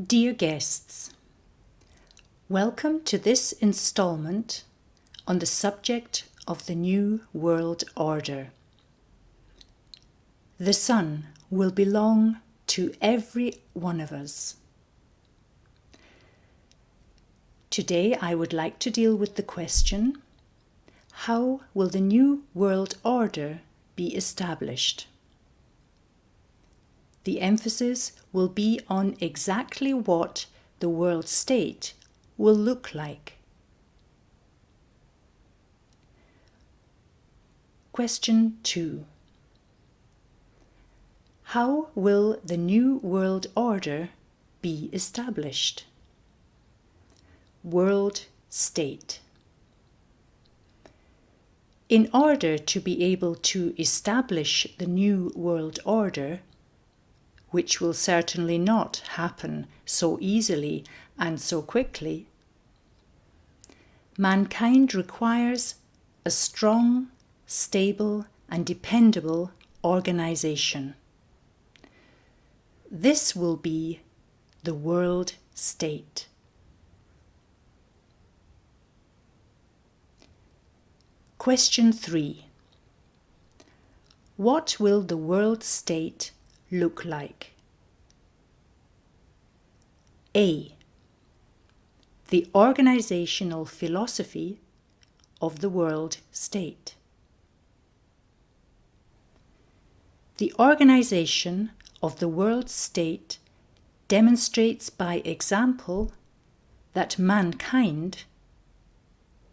Dear guests, welcome to this installment on the subject of the New World Order. The sun will belong to every one of us. Today I would like to deal with the question, how will the New World Order be established? The emphasis will be on exactly what the world state will look like. Question 2. How will the New World Order be established? World state. In order to be able to establish the New World Order, which will certainly not happen so easily and so quickly, mankind requires a strong, stable and dependable organization. This will be the world state. Question 3. What will the world state look like? A. The organizational philosophy of the world state. The organization of the world state demonstrates by example that mankind,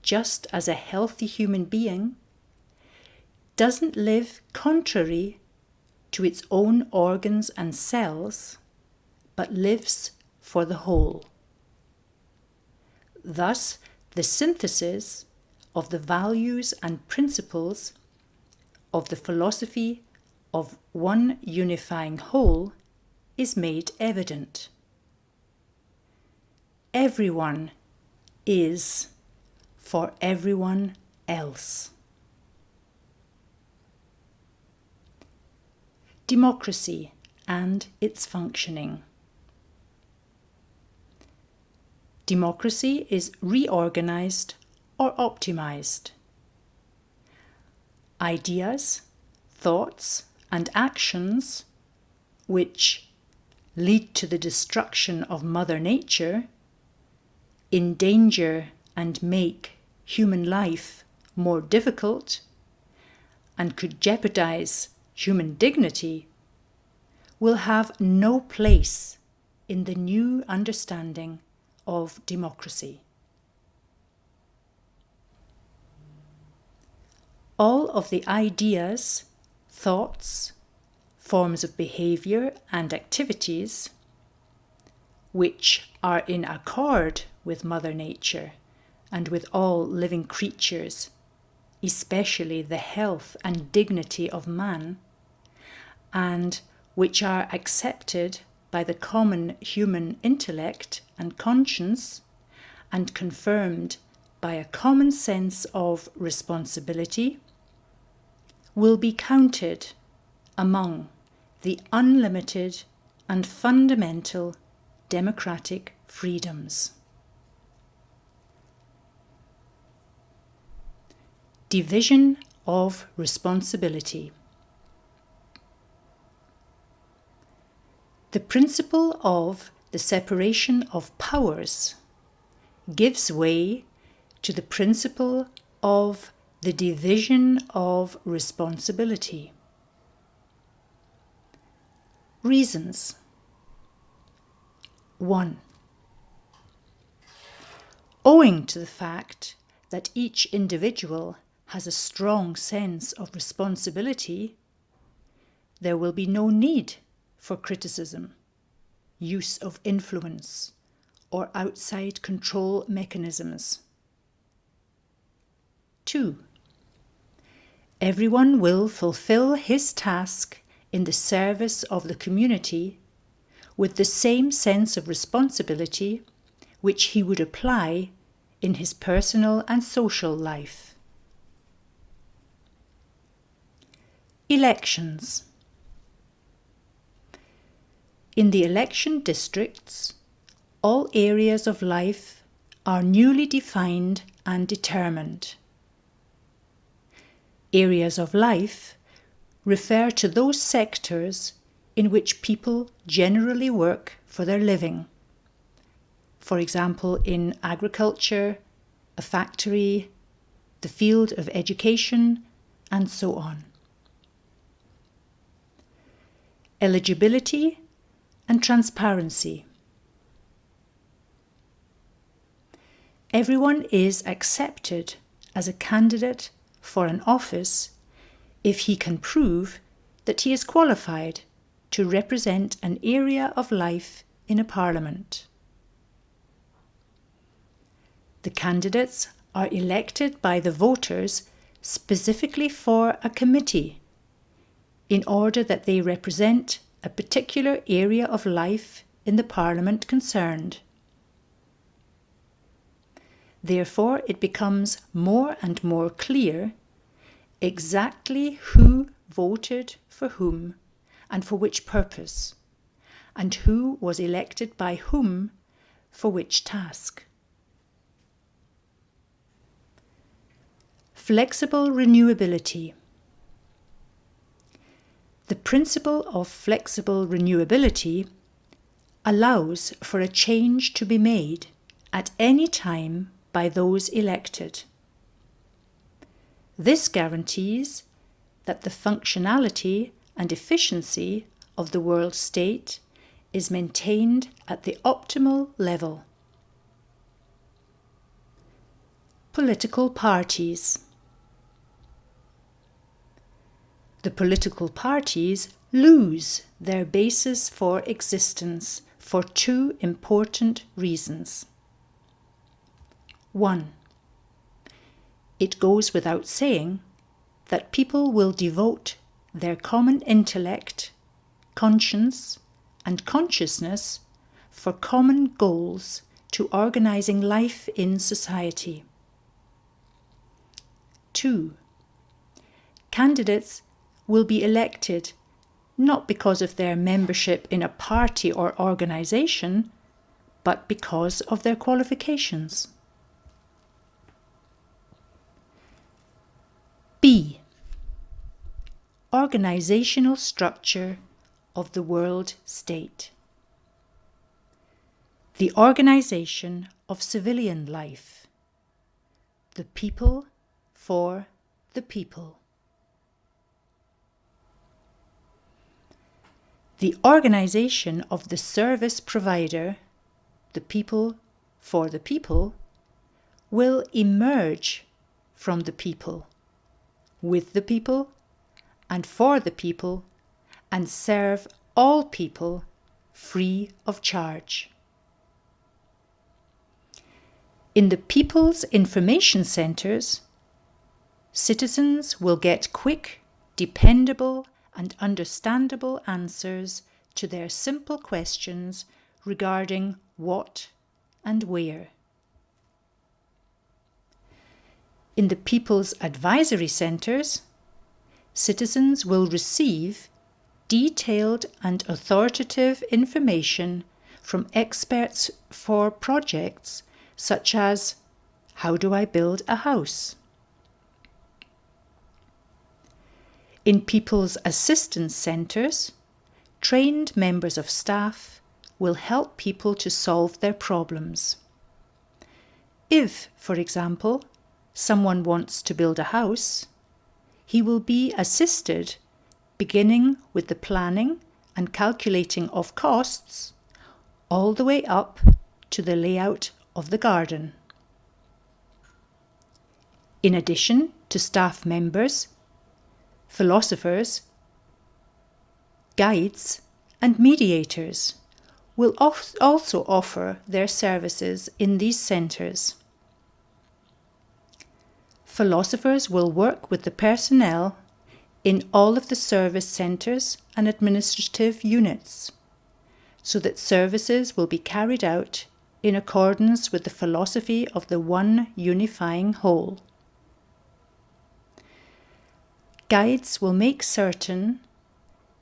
just as a healthy human being, doesn't live contrary to its own organs and cells, but lives for the whole. Thus, the synthesis of the values and principles of the philosophy of one unifying whole is made evident. Everyone is for everyone else. Democracy and its functioning. Democracy is reorganized or optimized. Ideas, thoughts, and actions which lead to the destruction of Mother Nature, endanger and make human life more difficult, and could jeopardize human dignity, will have no place in the new understanding of democracy. All of the ideas, thoughts, forms of behavior and activities which are in accord with Mother Nature and with all living creatures, especially the health and dignity of man, and which are accepted by the common human intellect and conscience, and confirmed by a common sense of responsibility, will be counted among the unlimited and fundamental democratic freedoms. Division of responsibility. The principle of the separation of powers gives way to the principle of the division of responsibility. Reasons. 1. Owing to the fact that each individual has a strong sense of responsibility, there will be no need for criticism, use of influence, or outside control mechanisms. 2. Everyone will fulfill his task in the service of the community with the same sense of responsibility which he would apply in his personal and social life. Elections. In the election districts, all areas of life are newly defined and determined. Areas of life refer to those sectors in which people generally work for their living. For example, in agriculture, a factory, the field of education, and so on. Eligibility and transparency. Everyone is accepted as a candidate for an office if he can prove that he is qualified to represent an area of life in a parliament. The candidates are elected by the voters specifically for a committee in order that they represent a particular area of life in the parliament concerned. Therefore, it becomes more and more clear exactly who voted for whom and for which purpose, and who was elected by whom for which task. Flexible renewability. The principle of flexible renewability allows for a change to be made at any time by those elected. This guarantees that the functionality and efficiency of the world state is maintained at the optimal level. Political parties. The political parties lose their basis for existence for two important reasons. 1. It goes without saying that people will devote their common intellect, conscience, and consciousness for common goals to organizing life in society. 2. Candidates will be elected not because of their membership in a party or organization, but because of their qualifications. B. Organizational structure of the world state. The organization of civilian life. The people for the people. The organization of the service provider, the people for the people, will emerge from the people, with the people, and for the people, and serve all people free of charge. In the People's Information Centres, citizens will get quick, dependable, and understandable answers to their simple questions regarding what and where. In the People's Advisory Centres, citizens will receive detailed and authoritative information from experts for projects such as, how do I build a house? In People's Assistance Centres, trained members of staff will help people to solve their problems. If, for example, someone wants to build a house, he will be assisted beginning with the planning and calculating of costs all the way up to the layout of the garden. In addition to staff members, philosophers, guides, and mediators will also offer their services in these centres. Philosophers will work with the personnel in all of the service centres and administrative units, so that services will be carried out in accordance with the philosophy of the one unifying whole. Guides will make certain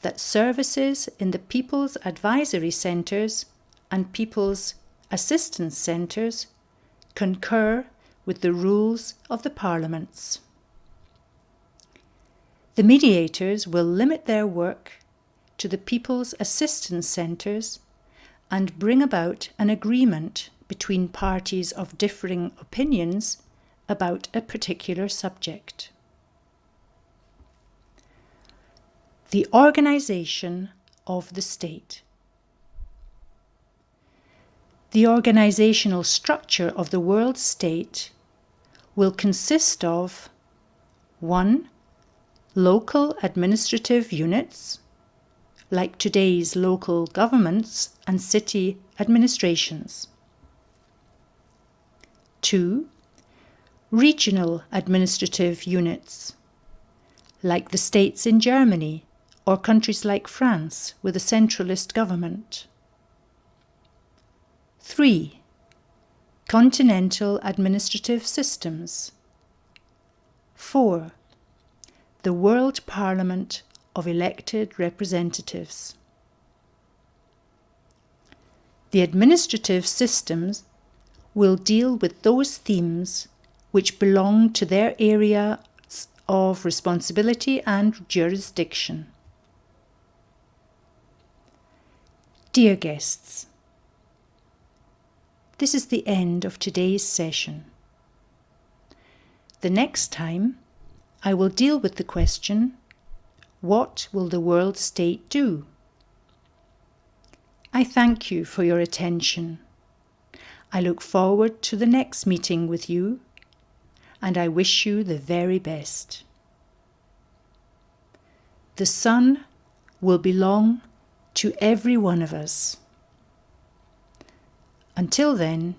that services in the People's Advisory Centres and People's assistance centres concur with the rules of the parliaments. The mediators will limit their work to the People's Assistance Centres and bring about an agreement between parties of differing opinions about a particular subject. The organisation of the state. The organisational structure of the world state will consist of 1. Local administrative units, like today's local governments and city administrations. 2. Regional administrative units, like the states in Germany or countries like France with a centralist government. 3. Continental administrative systems. 4. The World Parliament of elected representatives. The administrative systems will deal with those themes which belong to their areas of responsibility and jurisdiction. Dear guests, this is the end of today's session. The next time, I will deal with the question, what will the world state do? I thank you for your attention. I look forward to the next meeting with you, and I wish you the very best. The sun will belong to every one of us. Until then,